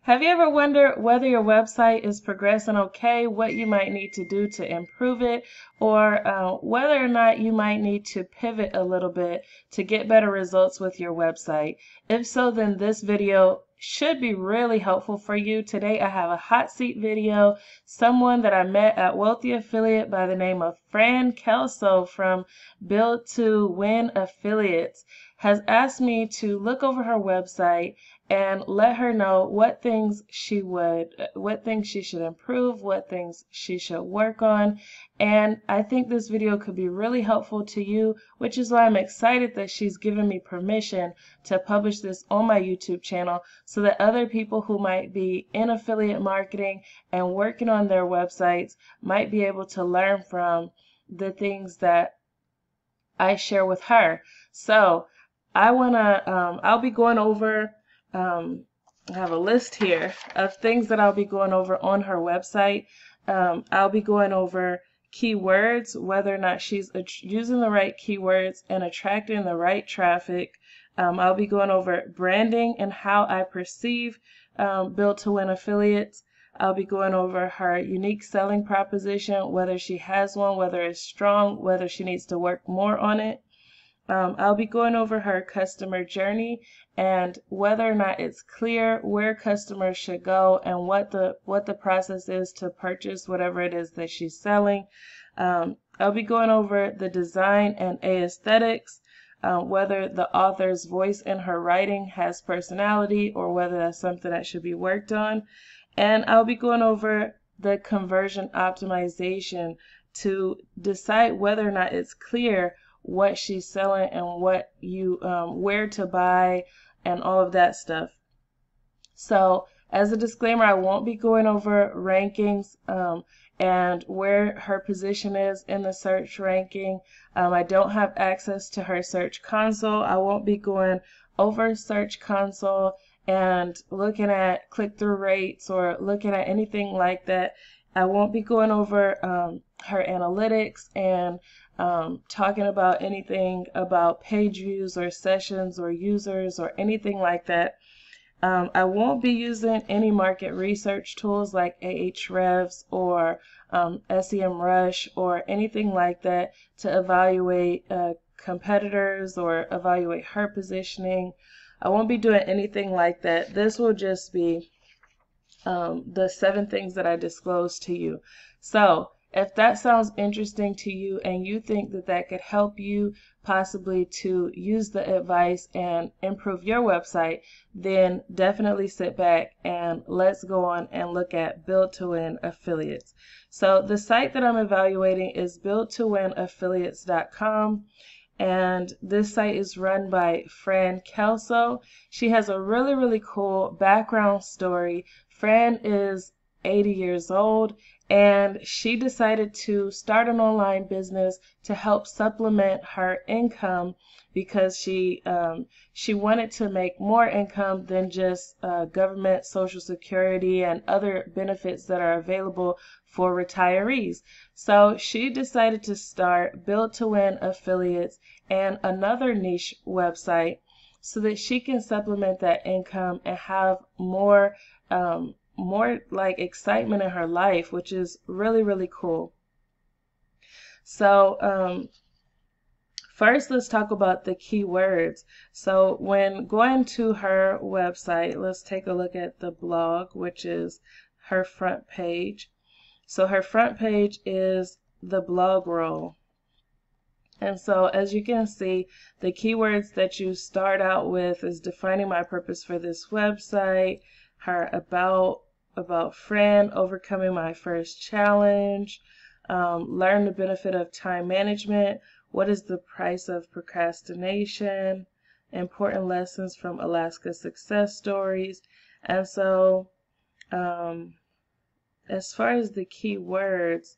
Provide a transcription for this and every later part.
Have you ever wondered whether your website is progressing okay, what you might need to do to improve it, or whether or not you might need to pivot a little bit to get better results with your website? If so, then this video should be really helpful for you. Today I have a hot seat video. Someone that I met at Wealthy Affiliate by the name of Fran Kelso from Build to Win Affiliates has asked me to look over her website and let her know what things she should improve, what things she should work on. And I think this video could be really helpful to you, which is why I'm excited that she's given me permission to publish this on my YouTube channel so that other people who might be in affiliate marketing and working on their websites might be able to learn from the things that I share with her. So I'll be going over, I have a list here of things that I'll be going over on her website. I'll be going over keywords, whether or not she's using the right keywords and attracting the right traffic. I'll be going over branding and how I perceive Build to Win Affiliates. I'll be going over her unique selling proposition, whether she has one, whether it's strong, whether she needs to work more on it. I'll be going over her customer journey and whether or not it's clear where customers should go and what the process is to purchase whatever it is that she's selling. I'll be going over the design and aesthetics, whether the author's voice in her writing has personality or whether that's something that should be worked on. And I'll be going over the conversion optimization to decide whether or not it's clear what she's selling and where to buy and all of that stuff. So as a disclaimer, I won't be going over rankings and where her position is in the search ranking. I don't have access to her search console. I won't be going over search console and looking at click-through rates or looking at anything like that. I won't be going over her analytics and talking about anything about page views or sessions or users or anything like that. I won't be using any market research tools like Ahrefs or SEMrush or anything like that to evaluate competitors or evaluate her positioning. I won't be doing anything like that. This will just be the 7 things that I disclosed to you. So if that sounds interesting to you and you think that that could help you possibly to use the advice and improve your website, then definitely sit back and let's go on and look at Build to Win Affiliates. So the site that I'm evaluating is buildtowinaffiliates.com. And this site is run by Fran Kelso. She has a really cool background story. Fran is 80 years old and she decided to start an online business to help supplement her income because she wanted to make more income than just government Social Security and other benefits that are available for retirees. So she decided to start Build to Win Affiliates and another niche website so that she can supplement that income and have more like excitement in her life, which is really cool. So first, let's talk about the keywords. So when going to her website, let's take a look at the blog, which is her front page. So her front page is the blog roll. And so as you can see, the keywords that you start out with is defining my purpose for this website, her about Fran, overcoming my first challenge, learn the benefit of time management, what is the price of procrastination, important lessons from Alaska success stories. And so as far as the keywords,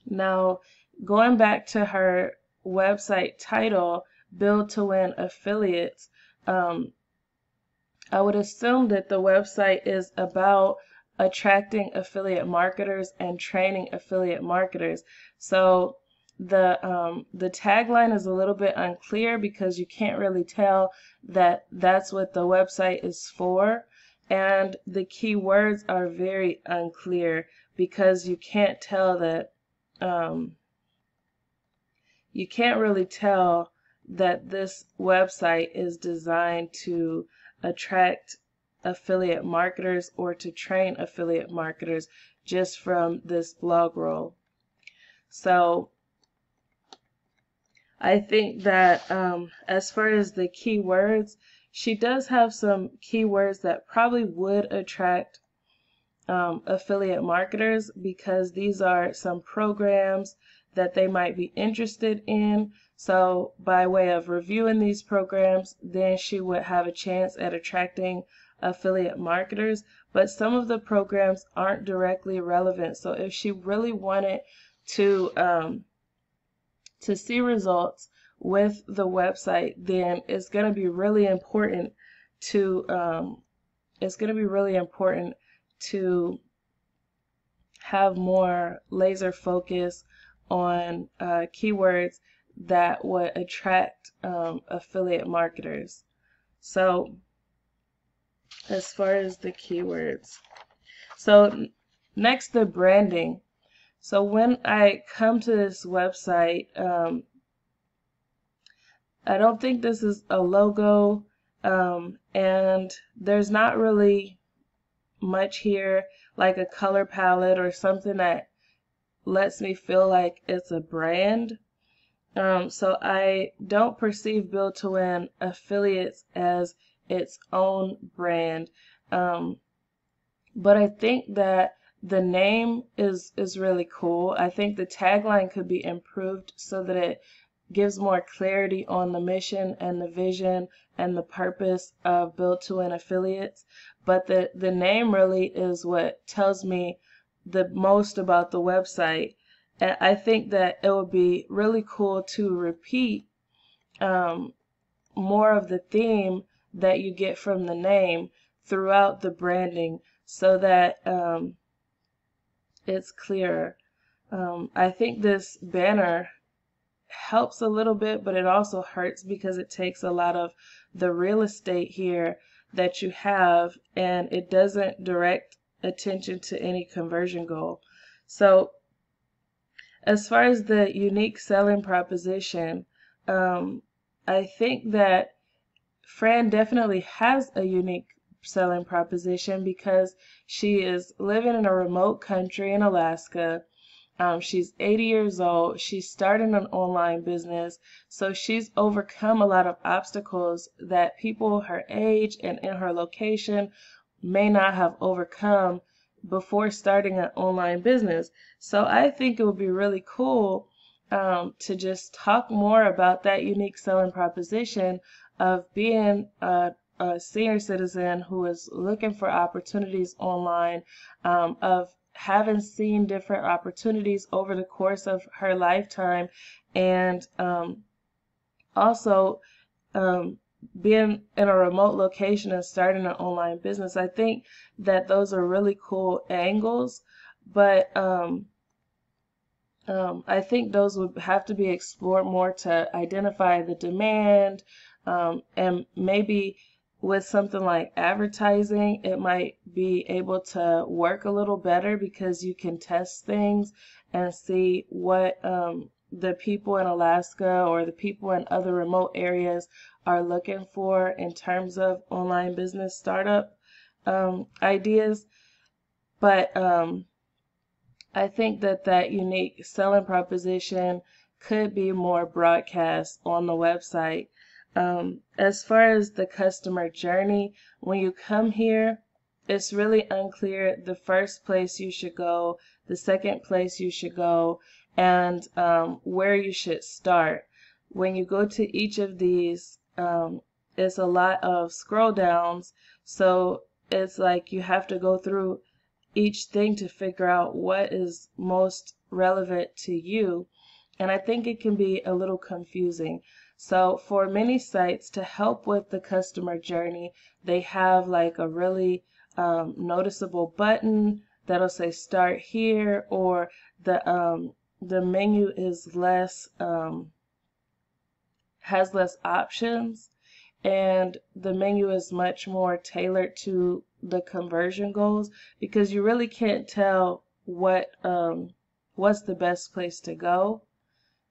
now going back to her website title, Build to Win Affiliates, I would assume that the website is about attracting affiliate marketers and training affiliate marketers. So the tagline is a little bit unclear because you can't really tell that that's what the website is for, and the keywords are very unclear because you can't tell that you can't really tell that this website is designed to attract affiliate marketers or to train affiliate marketers just from this blog roll. So I think that as far as the keywords, she does have some keywords that probably would attract affiliate marketers because these are some programs that they might be interested in. So by way of reviewing these programs, then she would have a chance at attracting affiliate marketers. But some of the programs aren't directly relevant. So if she really wanted to see results with the website, then it's going to be really important to have more laser focus on keywords that would attract affiliate marketers. So as far as the keywords, so next, the branding. So when I come to this website, I don't think this is a logo, and there's not really much here like a color palette or something that lets me feel like it's a brand. So I don't perceive Build to Win Affiliates as its own brand. But I think that the name is really cool. I think the tagline could be improved so that it gives more clarity on the mission and the vision and the purpose of Build to Win Affiliates. But the name really is what tells me the most about the website. And I think that it would be really cool to repeat more of the theme that you get from the name throughout the branding so that it's clearer. I think this banner helps a little bit, but it also hurts because it takes a lot of the real estate here that you have, and it doesn't direct attention to any conversion goal. So as far as the unique selling proposition, I think that Fran definitely has a unique selling proposition because she is living in a remote country in Alaska. She's 80 years old. She's starting an online business. So she's overcome a lot of obstacles that people her age and in her location may not have overcome before starting an online business. So I think it would be really cool to just talk more about that unique selling proposition of being a senior citizen who is looking for opportunities online, of having seen different opportunities over the course of her lifetime, and also being in a remote location and starting an online business. I think that those are really cool angles, but I think those would have to be explored more to identify the demand, and maybe with something like advertising, it might be able to work a little better because you can test things and see what the people in Alaska or the people in other remote areas are looking for in terms of online business startup ideas. But I think that unique selling proposition could be more broadcast on the website. As far as the customer journey, when you come here, it's really unclear the first place you should go, the second place you should go, and where you should start. When you go to each of these, it's a lot of scroll downs, so it's like you have to go through each thing to figure out what is most relevant to you. And I think it can be a little confusing. So for many sites, to help with the customer journey, they have like a really noticeable button that'll say start here, or the menu is less, has less options, and the menu is much more tailored to the conversion goals, because you really can't tell what's the best place to go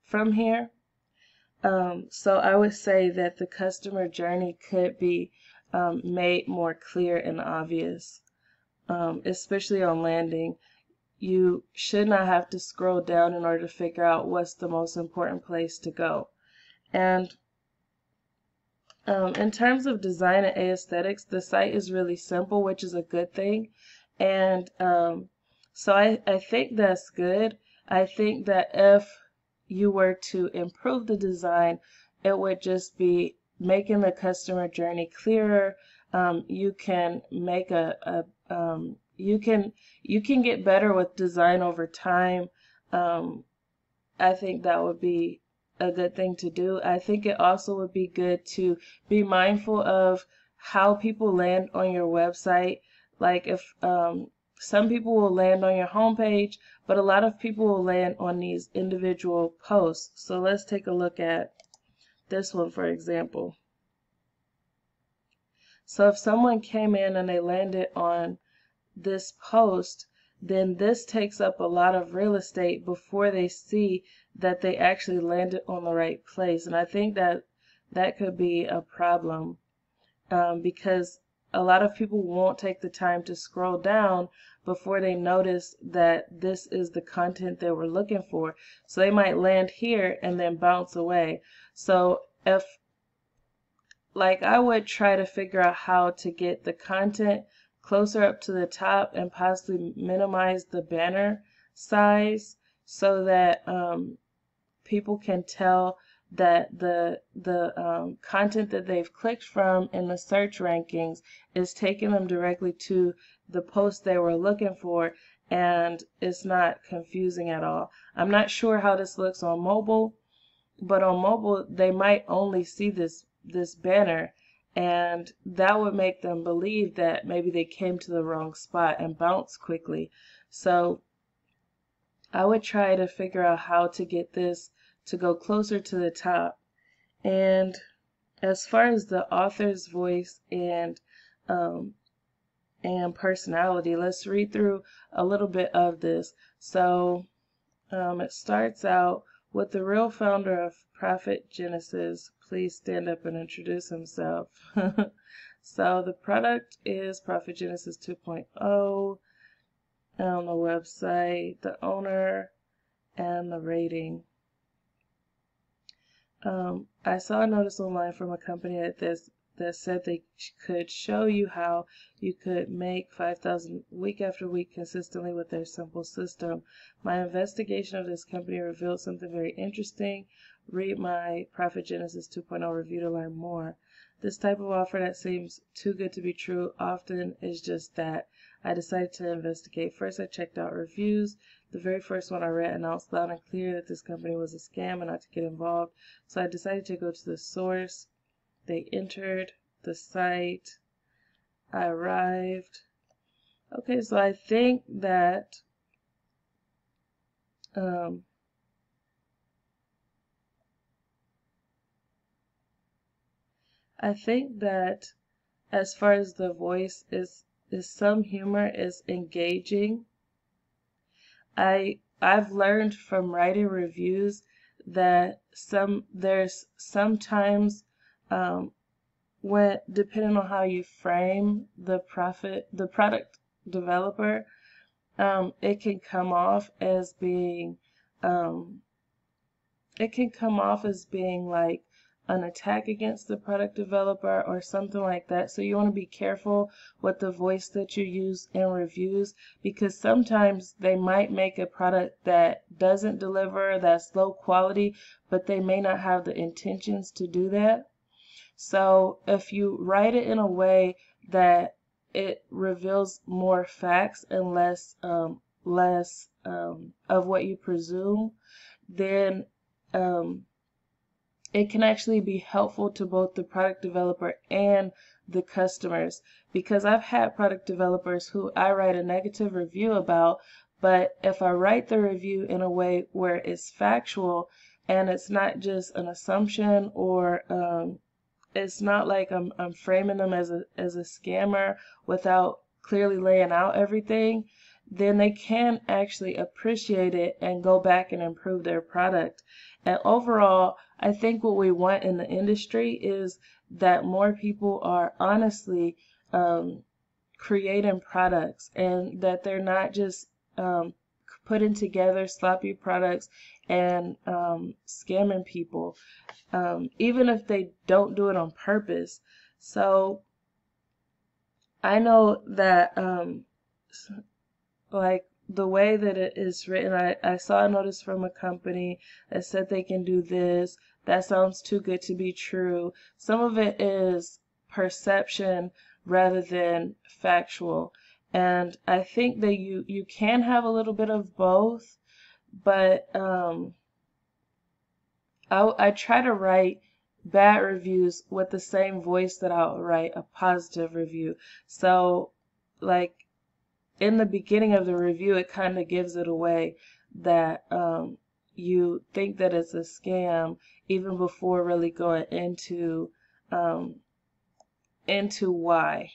from here. So I would say that the customer journey could be made more clear and obvious, especially on landing. You should not have to scroll down in order to figure out what's the most important place to go. And in terms of design and aesthetics, the site is really simple, which is a good thing. And so I think that's good. I think that if you were to improve the design, it would just be making the customer journey clearer. You can make you can get better with design over time. I think that would be a good thing to do. I think it also would be good to be mindful of how people land on your website. Like if some people will land on your homepage, but a lot of people will land on these individual posts. So let's take a look at this one, for example. So if someone came in and they landed on this post, then this takes up a lot of real estate before they see that they actually landed on the right place. And I think that that could be a problem, because a lot of people won't take the time to scroll down before they notice that this is the content they were looking for. So they might land here and then bounce away. So I would try to figure out how to get the content closer up to the top and possibly minimize the banner size so that people can tell that the content that they've clicked from in the search rankings is taking them directly to the post they were looking for, and it's not confusing at all. I'm not sure how this looks on mobile, but on mobile they might only see this banner, and that would make them believe that maybe they came to the wrong spot and bounce quickly. So I would try to figure out how to get this to go closer to the top. And as far as the author's voice and personality, let's read through a little bit of this. So it starts out with the real founder of Prophet Genesis. Please stand up and introduce himself. So the product is Prophet Genesis 2.0 on the website, the owner, and the rating. I saw a notice online from a company that said they could show you how you could make 5,000 week after week consistently with their simple system. My investigation of this company revealed something very interesting. Read my Prophet Genesis 2.0 review to learn more. This type of offer that seems too good to be true often is just that. I decided to investigate. First, I checked out reviews. The very first one I read announced loud and clear that this company was a scam and not to get involved. So I decided to go to the source. They entered the site. I arrived. Okay, so I think that as far as the voice is some humor, is engaging. I've learned from writing reviews that there's sometimes when depending on how you frame the product developer, it can come off as being like an attack against the product developer or something like that. So you want to be careful with the voice that you use in reviews, because sometimes they might make a product that doesn't deliver, that's low quality, but they may not have the intentions to do that. So if you write it in a way that it reveals more facts and less of what you presume, then it can actually be helpful to both the product developer and the customers. Because I've had product developers who I write a negative review about, But if I write the review in a way where it's factual and it's not just an assumption, or it's not like I'm framing them as a scammer without clearly laying out everything, then they can actually appreciate it and go back and improve their product. And overall, I think what we want in the industry is that more people are honestly creating products, and that they're not just putting together sloppy products and scamming people, even if they don't do it on purpose. So I know that like the way that it is written, I saw a notice from a company that said they can do this. That sounds too good to be true. Some of it is perception rather than factual. And I think that you can have a little bit of both, but I try to write bad reviews with the same voice that I'll write a positive review. So, like, in the beginning of the review, it kind of gives it away that you think that it's a scam even before really going into why.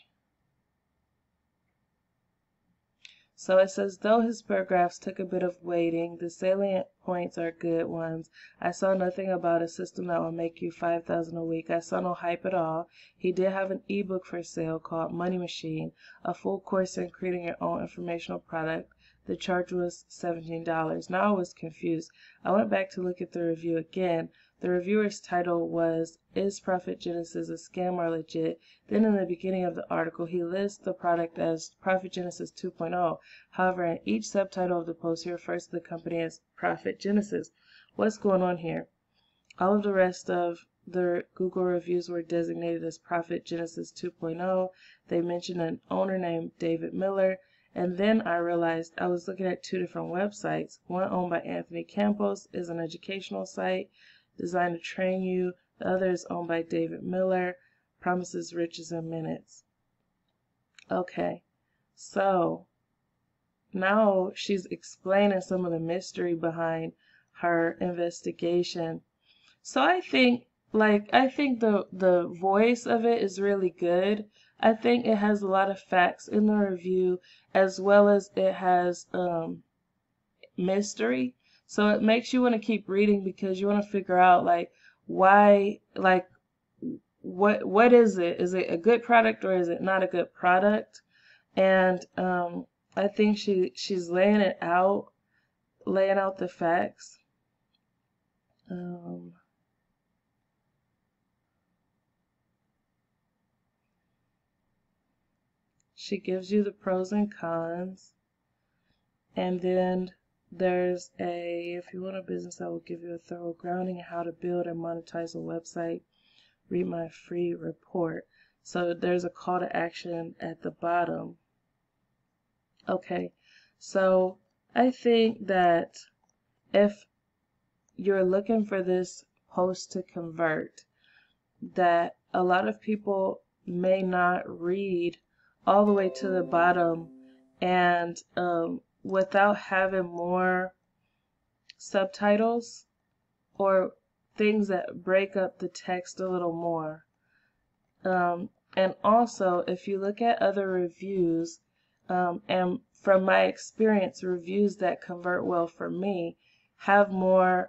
So it says, though his paragraphs took a bit of waiting, the salient points are good ones. I saw nothing about a system that will make you $5,000 a week. I saw no hype at all. He did have an ebook for sale called Money Machine, a full course in creating your own informational product. The charge was $17. Now I was confused. I went back to look at the review again. The reviewer's title was, Is Profit Genesis a Scam or Legit? Then in the beginning of the article, he lists the product as Profit Genesis 2.0. However, in each subtitle of the post, he refers to the company as Profit Genesis. What's going on here? All of the rest of the Google reviews were designated as Profit Genesis 2.0. They mentioned an owner named David Miller. And then I realized I was looking at two different websites. One owned by Anthony Campos is an educational site designed to train you. The other is owned by David Miller, promises riches in minutes. Okay, so now she's explaining some of the mystery behind her investigation. So I think the voice of it is really good. I think it has a lot of facts in the review, as well as it has mystery. So it makes you want to keep reading because you want to figure out like why, like what is it? Is it a good product or is it not a good product? And I think she's laying out the facts. She gives you the pros and cons, and then there's if you want a business that will give you a thorough grounding in how to build and monetize a website, read my free report. So there's a call to action at the bottom. Okay, so I think that if you're looking for this post to convert, that a lot of people may not read all the way to the bottom, and without having more subtitles or things that break up the text a little more. And also, if you look at other reviews, and from my experience, reviews that convert well for me have more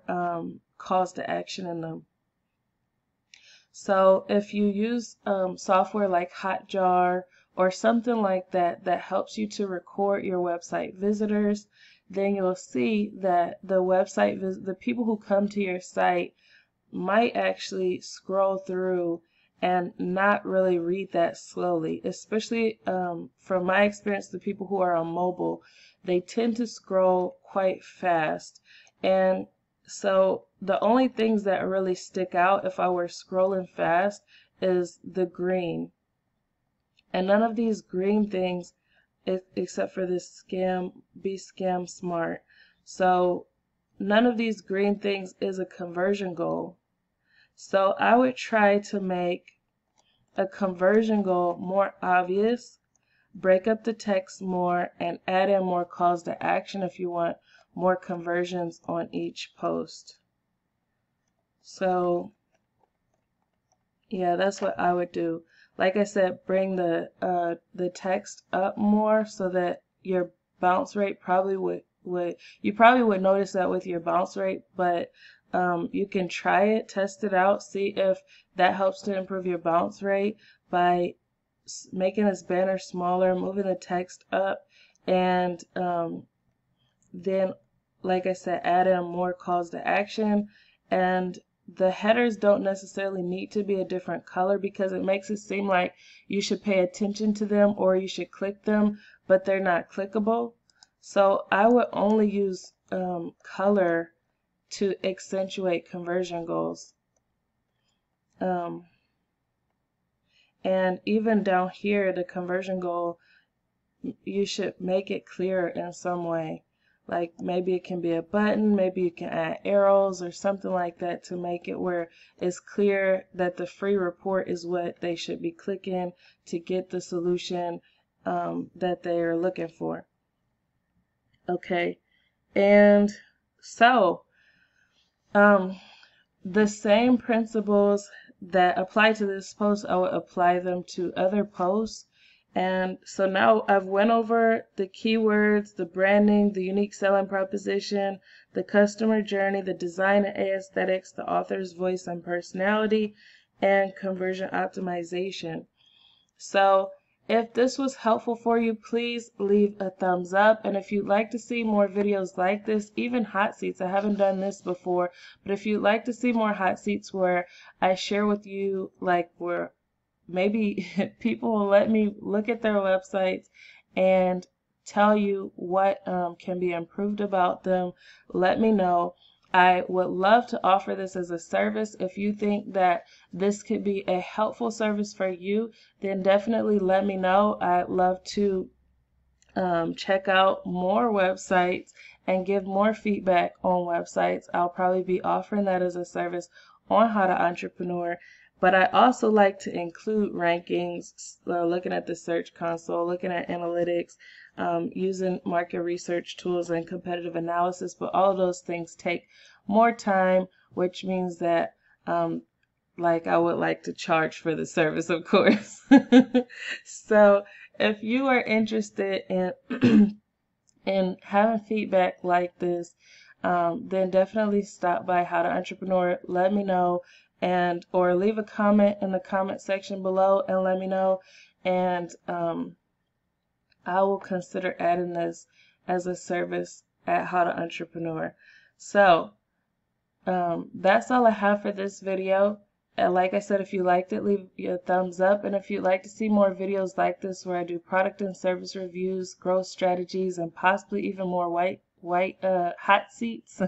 calls to action in them. So if you use software like Hotjar or something like that that helps you to record your website visitors, then you'll see that the people who come to your site might actually scroll through and not really read that slowly. Especially from my experience, the people who are on mobile, they tend to scroll quite fast. And so the only things that really stick out if I were scrolling fast is the green. And none of these green things, except for this be scam smart. So none of these green things is a conversion goal. So I would try to make a conversion goal more obvious break up the text more, and add in more calls to action if you want more conversions on each post. So yeah, that's what I would do. Like I said, bring the text up more so that your bounce rate probably would you probably would notice that with your bounce rate, but you can try it, test it out, see if that helps to improve your bounce rate by making this banner smaller, moving the text up, and then, like I said, add in more calls to action. And the headers don't necessarily need to be a different color because it makes it seem like you should pay attention to them or you should click them, but they're not clickable. So I would only use color to accentuate conversion goals. And even down here, the conversion goal, you should make it clearer in some way. Like maybe it can be a button, maybe you can add arrows or something like that to make it where it's clear that the free report is what they should be clicking to get the solution that they are looking for. Okay, and so the same principles that apply to this post, I would apply them to other posts. And so now I've went over the keywords, the branding, the unique selling proposition, the customer journey, the design and aesthetics, the author's voice and personality, and conversion optimization. So if this was helpful for you, please leave a thumbs up. And if you'd like to see more videos like this, even hot seats, I haven't done this before, but if you'd like to see more hot seats where I share with you, like where maybe people will let me look at their websites and tell you what can be improved about them, let me know. I would love to offer this as a service. If you think that this could be a helpful service for you, then definitely let me know. I'd love to check out more websites and give more feedback on websites. I'll probably be offering that as a service on How to Entrepreneur. But I also like to include rankings, looking at the search console, looking at analytics, using market research tools and competitive analysis. But all of those things take more time, which means that like I would like to charge for the service, of course. So if you are interested in in having feedback like this, then definitely stop by How to Entrepreneur. Let me know, and or leave a comment in the comment section below and let me know, and I will consider adding this as a service at How to Entrepreneur. So that's all I have for this video. And like I said, if you liked it, leave a thumbs up. And if you'd like to see more videos like this where I do product and service reviews, growth strategies, and possibly even more hot seats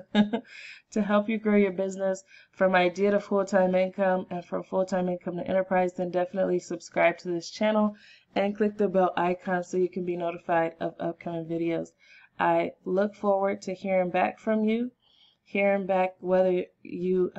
to help you grow your business from idea to full-time income and from full-time income to enterprise, then definitely subscribe to this channel and click the bell icon so you can be notified of upcoming videos. I look forward to hearing back from you, hearing back whether you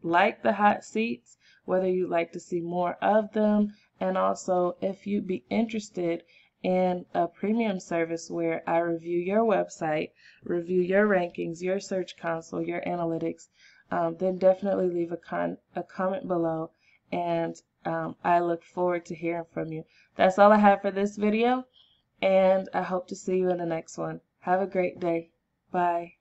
like the hot seats, whether you'd like to see more of them, and also if you'd be interested in a premium service where I review your website, review your rankings, your search console, your analytics, then definitely leave a comment below, and I look forward to hearing from you. That's all I have for this video, and I hope to see you in the next one. Have a great day. Bye.